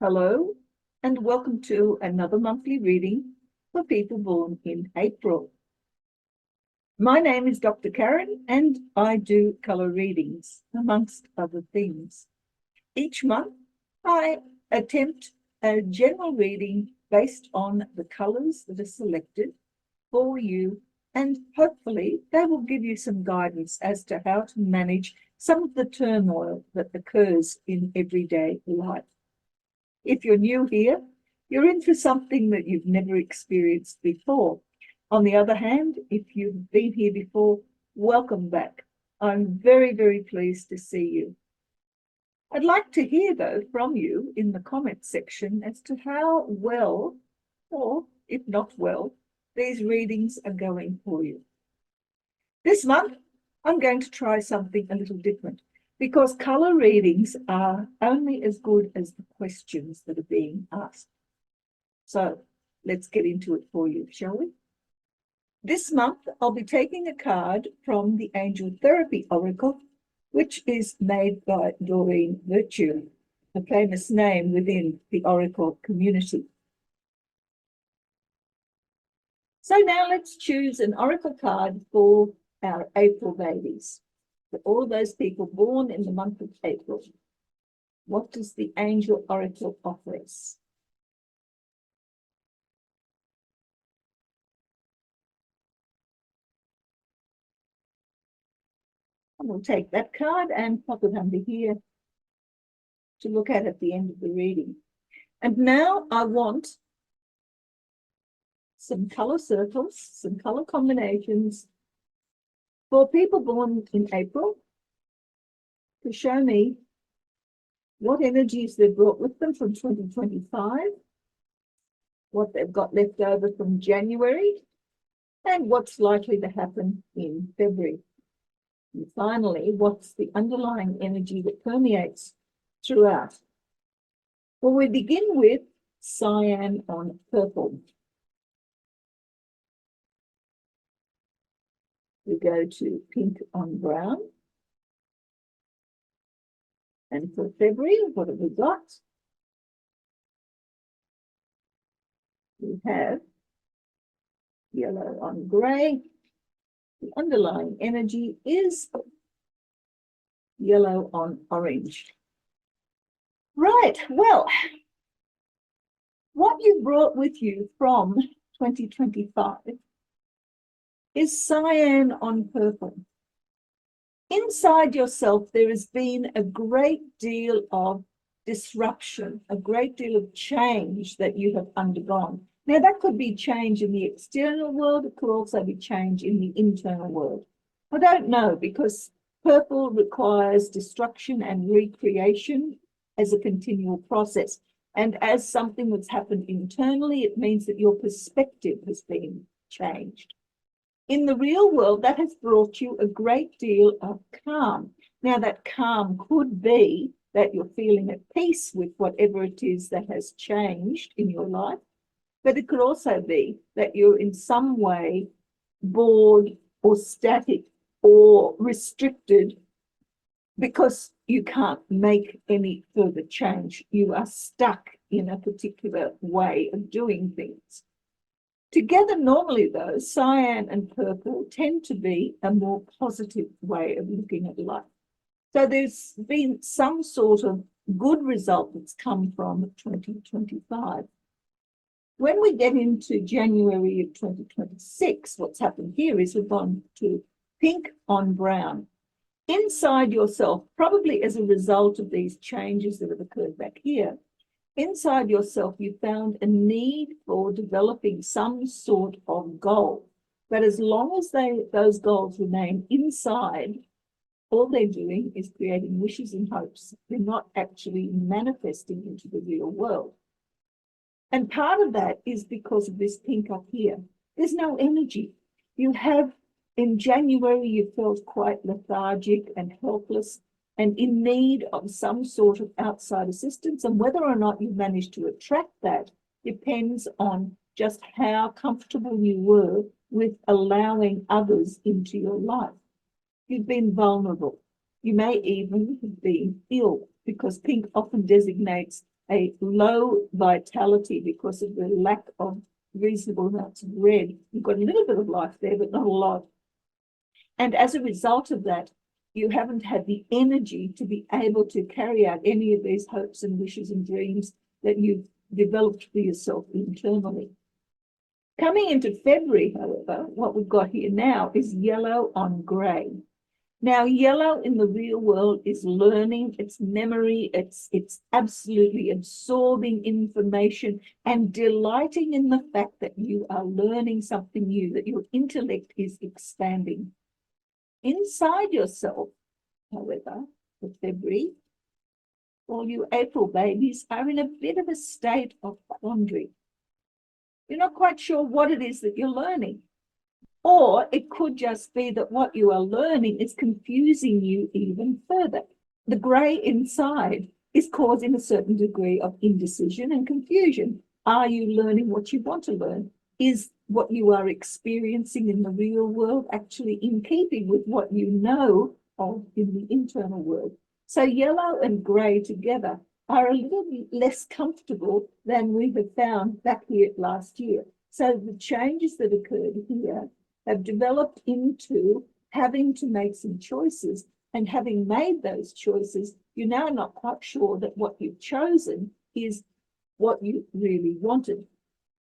Hello, and welcome to another monthly reading for people born in April. My name is Dr. Karen, and I do colour readings, amongst other things. Each month, I attempt a general reading based on the colours that are selected for you, and hopefully they will give you some guidance as to how to manage some of the turmoil that occurs in everyday life. If you're new here, you're in for something that you've never experienced before. On the other hand, if you've been here before, welcome back. I'm very, very pleased to see you. I'd like to hear, though, from you in the comment section as to how well, or if not well, these readings are going for you. This month, I'm going to try something a little different, because colour readings are only as good as the questions that are being asked. So let's get into it for you, shall we? This month, I'll be taking a card from the Angel Therapy Oracle, which is made by Doreen Virtue, a famous name within the Oracle community. So now let's choose an Oracle card for our April babies. For all those people born in the month of April, what does the Angel Oracle offer us? And we'll take that card and pop it under here to look at the end of the reading. And now I want some colour circles, some colour combinations for people born in April to show me what energies they've brought with them from 2025, what they've got left over from January, and what's likely to happen in February. And finally, what's the underlying energy that permeates throughout? Well, we begin with cyan on purple. We go to pink on brown. And for February, what have we got? We have yellow on grey. The underlying energy is yellow on orange. Right, well, what you brought with you from 2025 is cyan on purple. Inside yourself, there has been a great deal of disruption, a great deal of change that you have undergone. Now, that could be change in the external world. It could also be change in the internal world. I don't know, because purple requires destruction and recreation as a continual process. And as something that's happened internally, it means that your perspective has been changed. In the real world, that has brought you a great deal of calm. Now, that calm could be that you're feeling at peace with whatever it is that has changed in your life, but it could also be that you're in some way bored or static or restricted because you can't make any further change. You are stuck in a particular way of doing things. Together, normally, though, cyan and purple tend to be a more positive way of looking at life. So there's been some sort of good result that's come from 2025. When we get into January of 2026, what's happened here is we've gone to pink on brown. Inside yourself, probably as a result of these changes that have occurred back here, inside yourself, you found a need for developing some sort of goal. But as long as those goals remain inside, all they're doing is creating wishes and hopes. They're not actually manifesting into the real world. And part of that is because of this pink up here. There's no energy. You have, in January, you felt quite lethargic and helpless and in need of some sort of outside assistance. And whether or not you managed to attract that depends on just how comfortable you were with allowing others into your life. You've been vulnerable. You may even have been ill, because pink often designates a low vitality because of the lack of reasonable amounts of red. You've got a little bit of life there, but not a lot. And as a result of that, you haven't had the energy to be able to carry out any of these hopes and wishes and dreams that you've developed for yourself internally. Coming into February, however, what we've got here now is yellow on grey. Now, yellow in the real world is learning, it's memory, it's absolutely absorbing information and delighting in the fact that you are learning something new, that your intellect is expanding. Inside yourself, however, for February, all you April babies are in a bit of a state of quandary. You're not quite sure what it is that you're learning. Or it could just be that what you are learning is confusing you even further. The grey inside is causing a certain degree of indecision and confusion. Are you learning what you want to learn? Is what you are experiencing in the real world actually in keeping with what you know of in the internal world? So yellow and grey together are a little less comfortable than we have found back here last year. So the changes that occurred here have developed into having to make some choices, and having made those choices, you're now not quite sure that what you've chosen is what you really wanted.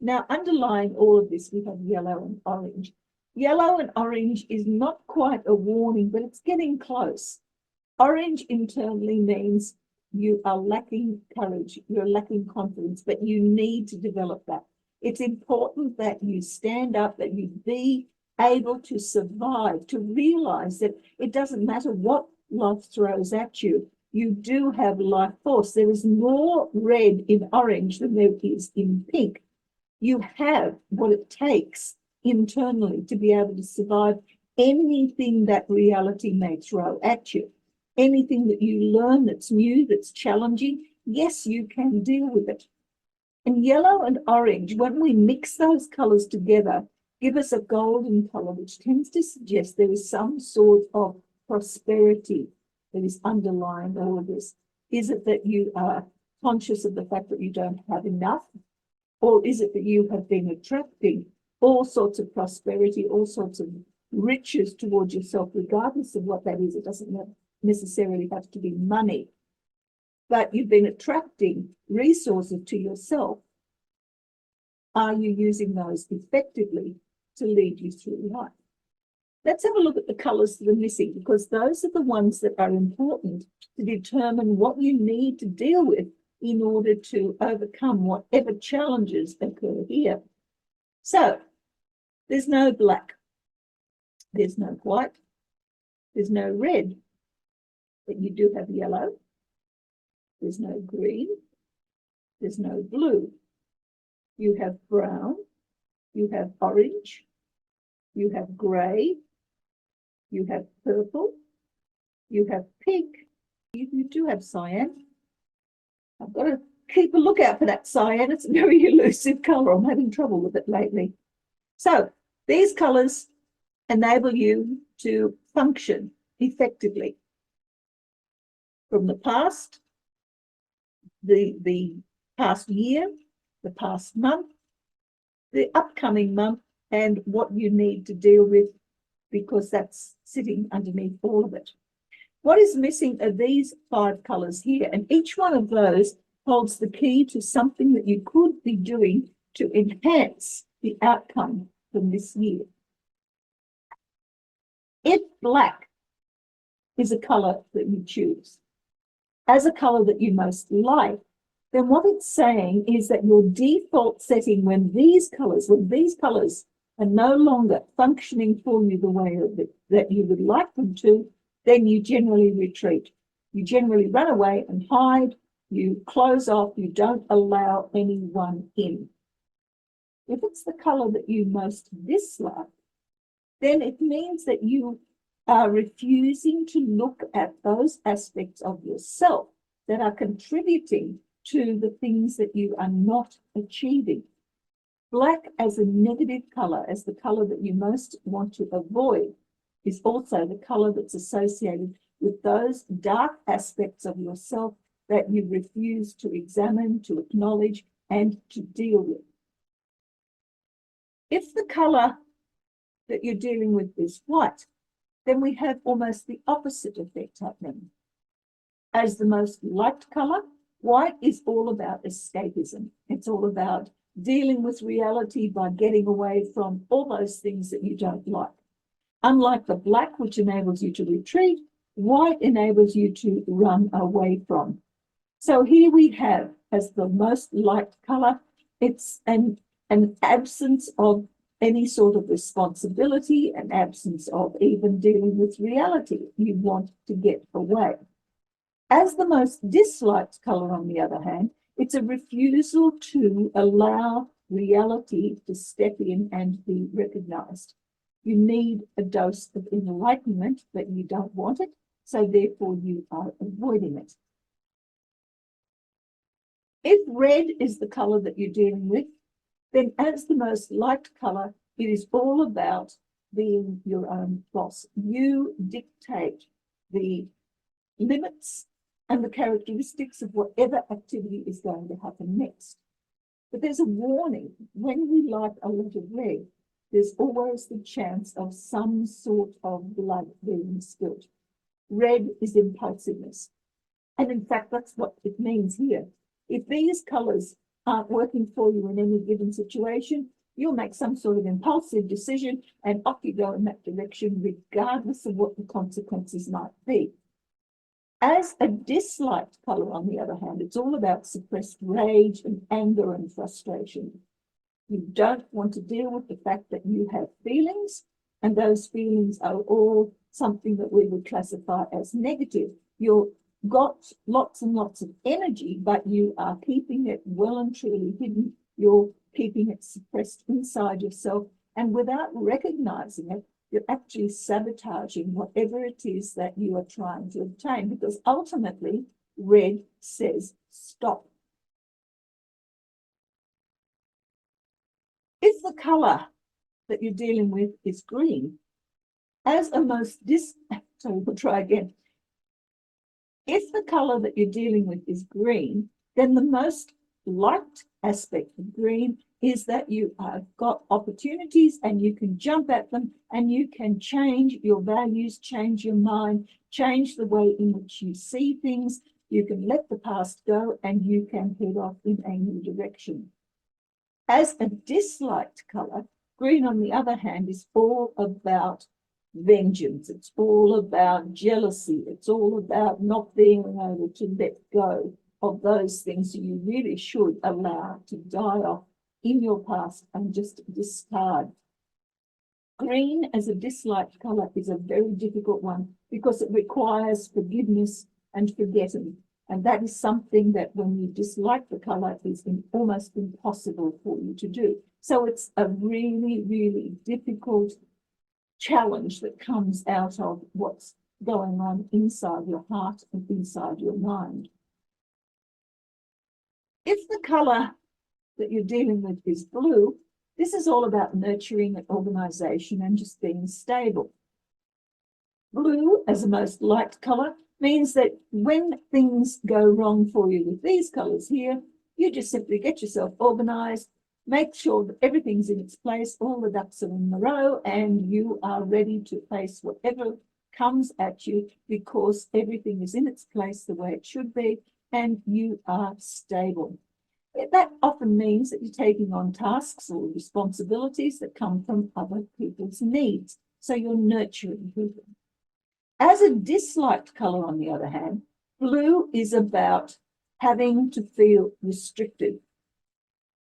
Now, underlying all of this, we have yellow and orange. Yellow and orange is not quite a warning, but it's getting close. Orange internally means you are lacking courage, you're lacking confidence, but you need to develop that. It's important that you stand up, that you be able to survive, to realize that it doesn't matter what life throws at you, you do have life force. There is more red in orange than there is in pink. You have what it takes internally to be able to survive anything that reality may throw at you. Anything that you learn that's new, that's challenging, yes, you can deal with it. And yellow and orange, when we mix those colors together, give us a golden color, which tends to suggest there is some sort of prosperity that is underlying all of this. Is it that you are conscious of the fact that you don't have enough? Or is it that you have been attracting all sorts of prosperity, all sorts of riches towards yourself, regardless of what that is? It doesn't necessarily have to be money, but you've been attracting resources to yourself. Are you using those effectively to lead you through life? Let's have a look at the colours that are missing, because those are the ones that are important to determine what you need to deal with in order to overcome whatever challenges occur here. So there's no black, there's no white, there's no red, but you do have yellow, there's no green, there's no blue. You have brown, you have orange, you have grey, you have purple, you have pink, you do have cyan. I've got to keep a lookout for that cyan. It's a very elusive colour. I'm having trouble with it lately. So these colours enable you to function effectively. From the past, the past year, the past month, the upcoming month, and what you need to deal with, because that's sitting underneath all of it. What is missing are these 5 colours here, and each one of those holds the key to something that you could be doing to enhance the outcome from this year. If black is a colour that you choose as a colour that you most like, then what it's saying is that your default setting, when these colours are no longer functioning for you the way that you would like them to, then you generally retreat. You generally run away and hide, you close off, you don't allow anyone in. If it's the colour that you most dislike, then it means that you are refusing to look at those aspects of yourself that are contributing to the things that you are not achieving. Black as a negative colour, as the colour that you most want to avoid, is also the colour that's associated with those dark aspects of yourself that you refuse to examine, to acknowledge, and to deal with. If the color that you're dealing with is white, then we have almost the opposite effect happening. As the most liked color, white is all about escapism. It's all about dealing with reality by getting away from all those things that you don't like. Unlike the black, which enables you to retreat, white enables you to run away from. So here we have, as the most liked color, it's an absence of any sort of responsibility, an absence of even dealing with reality. You want to get away. As the most disliked color, on the other hand, it's a refusal to allow reality to step in and be recognized. You need a dose of enlightenment, but you don't want it, so therefore you are avoiding it. If red is the color that you're dealing with, then as the most liked color, it is all about being your own boss. You dictate the limits and the characteristics of whatever activity is going to happen next. But there's a warning. When we like a lot of red, there's always the chance of some sort of blood being spilled. Red is impulsiveness. And in fact, that's what it means here. If these colors aren't working for you in any given situation, you'll make some sort of impulsive decision and off you go in that direction, regardless of what the consequences might be. As a disliked color, on the other hand, it's all about suppressed rage and anger and frustration. You don't want to deal with the fact that you have feelings, and those feelings are all something that we would classify as negative. You've got lots and lots of energy, but you are keeping it well and truly hidden. You're keeping it suppressed inside yourself, and without recognizing it, you're actually sabotaging whatever it is that you are trying to obtain, because ultimately red says stop. If the color that you're dealing with is green, as a most sorry, we'll try again. If the color that you're dealing with is green, then the most liked aspect of green is that you have got opportunities and you can jump at them and you can change your values, change your mind, change the way in which you see things. You can let the past go and you can head off in a new direction. As a disliked color, green, on the other hand, is all about vengeance. It's all about jealousy. It's all about not being able to let go of those things you really should allow to die off in your past and just discard. Green as a disliked color is a very difficult one because it requires forgiveness and forgetting. And that is something that when you dislike the color is almost impossible for you to do. So it's a really, really difficult challenge that comes out of what's going on inside your heart and inside your mind. If the color that you're dealing with is blue, this is all about nurturing and organization and just being stable. Blue, as the most liked color, means that when things go wrong for you with these colors here, you just simply get yourself organized, make sure that everything's in its place, all the ducks are in a row, and you are ready to face whatever comes at you because everything is in its place the way it should be, and you are stable. That often means that you're taking on tasks or responsibilities that come from other people's needs. So you're nurturing people. As a disliked color, on the other hand, blue is about having to feel restricted.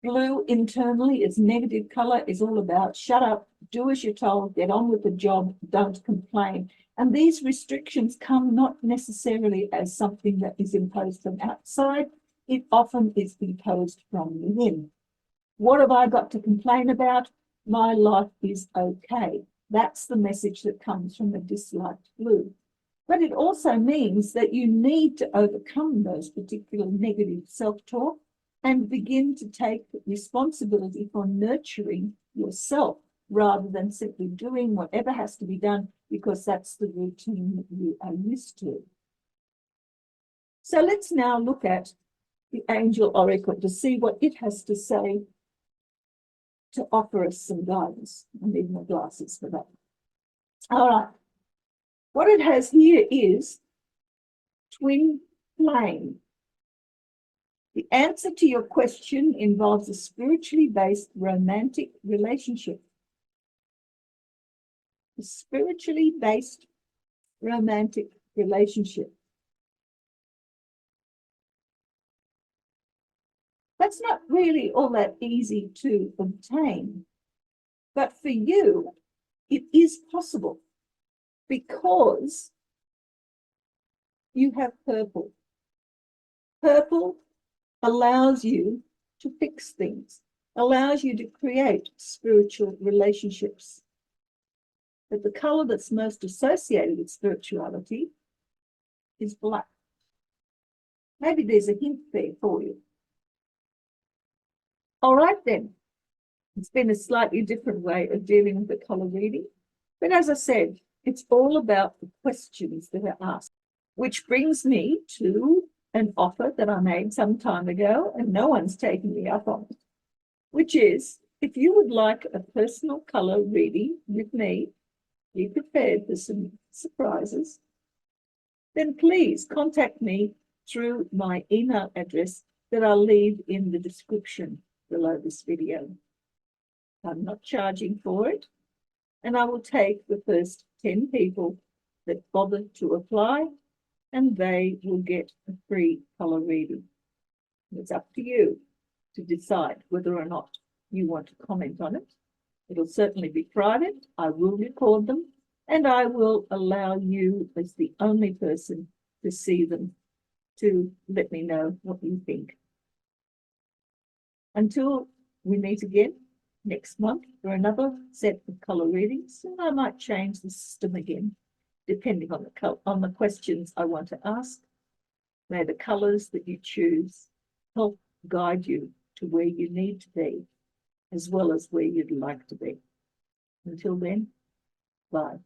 Blue internally is negative color, is all about shut up, do as you're told, get on with the job, don't complain. And these restrictions come not necessarily as something that is imposed from outside. It often is imposed from within. What have I got to complain about? My life is okay. That's the message that comes from a disliked blue. But it also means that you need to overcome those particular negative self-talk and begin to take responsibility for nurturing yourself rather than simply doing whatever has to be done because that's the routine that you are used to. So let's now look at the angel oracle to see what it has to say to offer us some guidance. I need my glasses for that. All right. What it has here is twin flame. The answer to your question involves a spiritually based romantic relationship. A spiritually based romantic relationship. That's not really all that easy to obtain, but for you, it is possible because you have purple. Purple allows you to fix things, allows you to create spiritual relationships. But the color that's most associated with spirituality is black. Maybe there's a hint there for you. All right, then. It's been a slightly different way of dealing with the color reading. But as I said, it's all about the questions that are asked, which brings me to an offer that I made some time ago, and no one's taken me up on it, which is, if you would like a personal color reading with me, be prepared for some surprises, then please contact me through my email address that I'll leave in the description below this video. I'm not charging for it, and I will take the first 10 people that bother to apply, and they will get a free color reading. It's up to you to decide whether or not you want to comment on it. It'll certainly be private. I will record them, and I will allow you, as the only person to see them, to let me know what you think. Until we meet again next month for another set of color readings, and I might change the system again, depending on the questions I want to ask. May the colors that you choose help guide you to where you need to be, as well as where you'd like to be. Until then, bye.